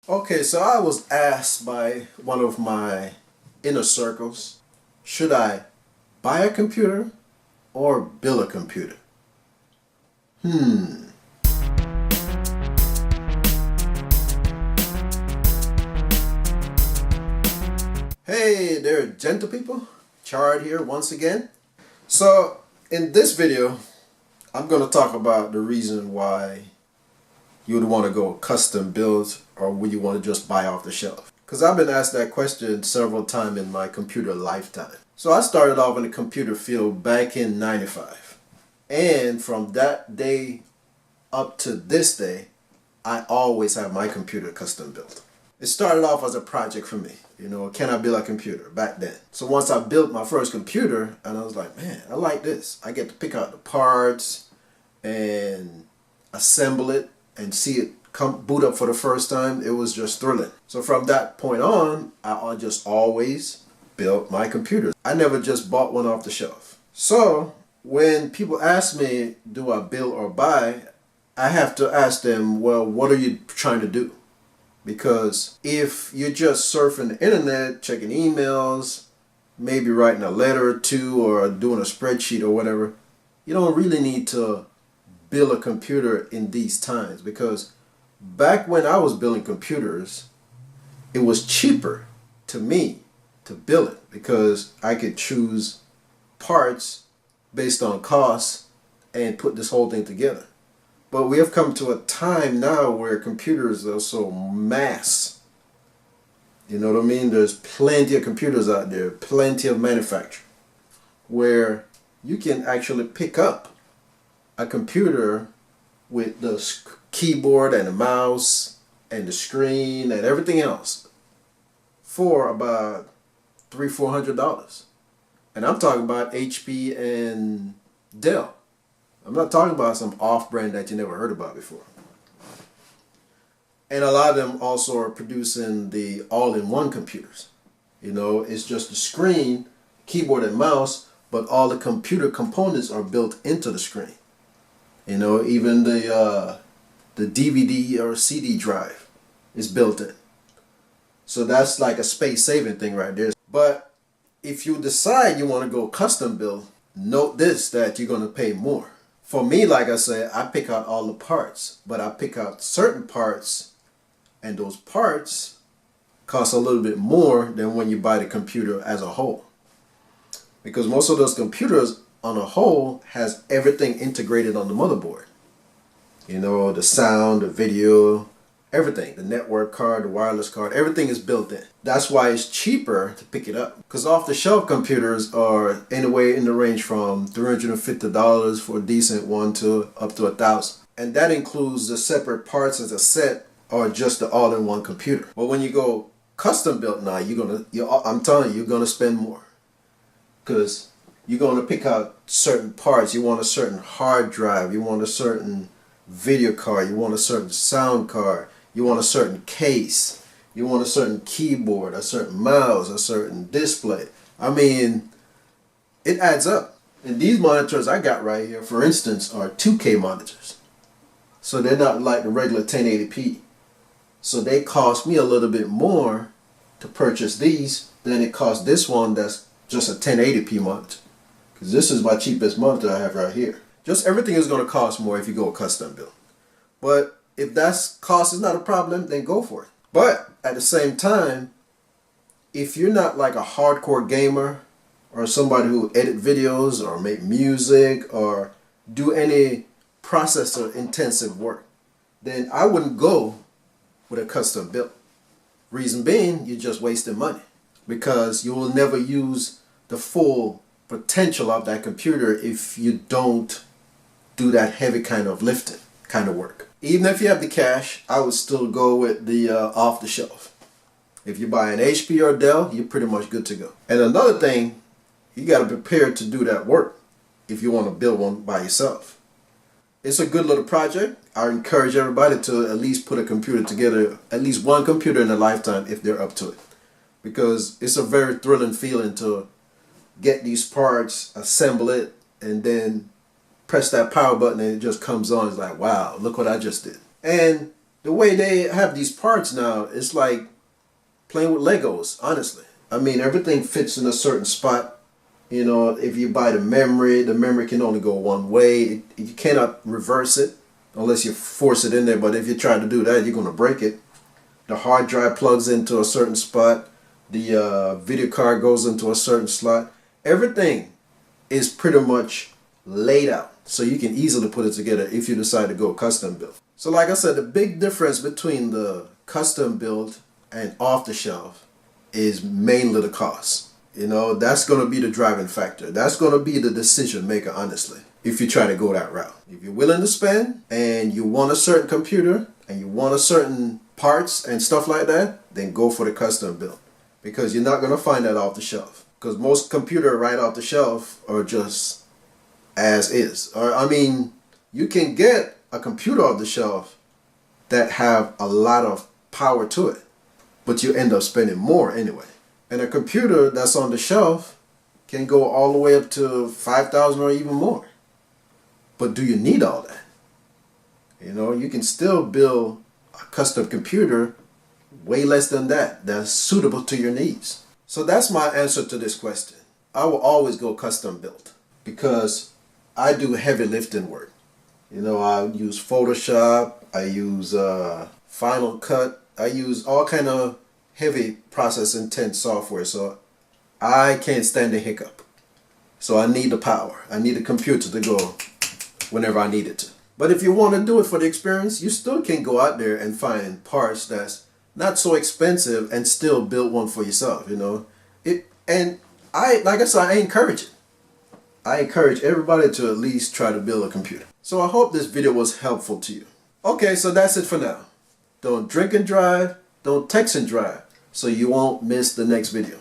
Okay, so I was asked by one of my inner circles, should I buy a computer or build a computer? Hmm. Hey there, gentle people. Chard here once again. So, in this video, I'm going to talk about the reason why you would want to go custom build or would you want to just buy off the shelf. Because I've been asked that question several times in my computer lifetime. So I started off in the computer field back in '95. And from that day up to this day, I always have my computer custom built. It started off as a project for me. Can I build a computer back then? So once I built my first computer, and I was like, man, I like this. I get to pick out the parts and assemble it and see it come boot up for the first time. It was just thrilling. So from that point on, I just always built my computers. I never just bought one off the shelf. So when people ask me, do I build or buy? I have to ask them, well, what are you trying to do? Because if you're just surfing the internet, checking emails, maybe writing a letter or two or doing a spreadsheet or whatever, you don't really need to build a computer in these times. Because back when I was building computers, it was cheaper to me to build it because I could choose parts based on cost and put this whole thing together. But we have come to a time now where computers are so mass. You know what I mean? There's plenty of computers out there, plenty of manufacturing, where you can actually pick up a computer with the keyboard and the mouse and the screen and everything else for about $300-400. And I'm talking about HP and Dell. I'm not talking about some off-brand that you never heard about before. And a lot of them also are producing the all-in-one computers. It's just the screen, keyboard and mouse, but all the computer components are built into the screen. Even the DVD or CD drive is built in. So that's like a space-saving thing right there. But if you decide you want to go custom build, note this, that you're going to pay more. For me, like I said, I pick out all the parts, but I pick out certain parts, and those parts cost a little bit more than when you buy the computer as a whole. Because most of those computers on a whole has everything integrated on the motherboard. The sound, the video, everything, the network card, the wireless card, everything is built in. That's why it's cheaper to pick it up. Because off-the-shelf computers are anywhere in the range from $350 for a decent one to up to $1,000. And that includes the separate parts as a set or just the all-in-one computer. But when you go custom built now, I'm telling you, you're gonna spend more. Because you're gonna pick out certain parts. You want a certain hard drive, you want a certain video card, you want a certain sound card, you want a certain case, you want a certain keyboard, a certain mouse, a certain display. I mean, it adds up. And these monitors I got right here, for instance, are 2K monitors. So they're not like the regular 1080p. So they cost me a little bit more to purchase these than it cost this one that's just a 1080p monitor. Because this is my cheapest monitor I have right here. Just everything is going to cost more if you go custom build. But if cost is not a problem, then go for it. But at the same time, if you're not like a hardcore gamer or somebody who edit videos or make music or do any processor intensive work, then I wouldn't go with a custom build. Reason being, you're just wasting money because you will never use the full potential of that computer if you don't do that heavy kind of lifting kind of work. Even if you have the cash, I would still go with the off the shelf. If you buy an HP or Dell, you're pretty much good to go. And another thing, you got to be prepared to do that work if you want to build one by yourself. It's a good little project. I encourage everybody to at least put a computer together, at least one computer in a lifetime if they're up to it. Because it's a very thrilling feeling to get these parts, assemble it, and then press that power button and it just comes on. It's like, wow, look what I just did. And The way they have these parts now, it's like playing with Legos, honestly. I mean, everything fits in a certain spot. You know, if you buy the memory can only go one way. You cannot reverse it unless you force it in there. But if you try to do that, you're going to break it. The hard drive plugs into a certain spot. The video card goes into a certain slot. Everything is pretty much laid out, so you can easily put it together if you decide to go custom build. So like I said, the big difference between the custom build and off the shelf is mainly the cost. You know, that's going to be the driving factor. That's going to be the decision maker, honestly, if you try to go that route. If you're willing to spend and you want a certain computer and you want a certain parts and stuff like that, then go for the custom build, because you're not going to find that off the shelf. Because most computers right off the shelf are just as is. Or I mean, you can get a computer off the shelf that have a lot of power to it, but you end up spending more anyway. And a computer that's on the shelf can go all the way up to $5,000 or even more. But do you need all that? You know, you can still build a custom computer way less than that, that's suitable to your needs. So that's my answer to this question. I will always go custom built because I do heavy lifting work. You know, I use Photoshop, I use Final Cut, I use all kind of heavy process intense software, so I can't stand the hiccup. So I need the power. I need a computer to go whenever I need it to. But if you want to do it for the experience, you still can go out there and find parts that's not so expensive and still build one for yourself, you know. And like I said, I encourage it. I encourage everybody to at least try to build a computer. So I hope this video was helpful to you. Okay, so that's it for now. Don't drink and drive, don't text and drive, so you won't miss the next video.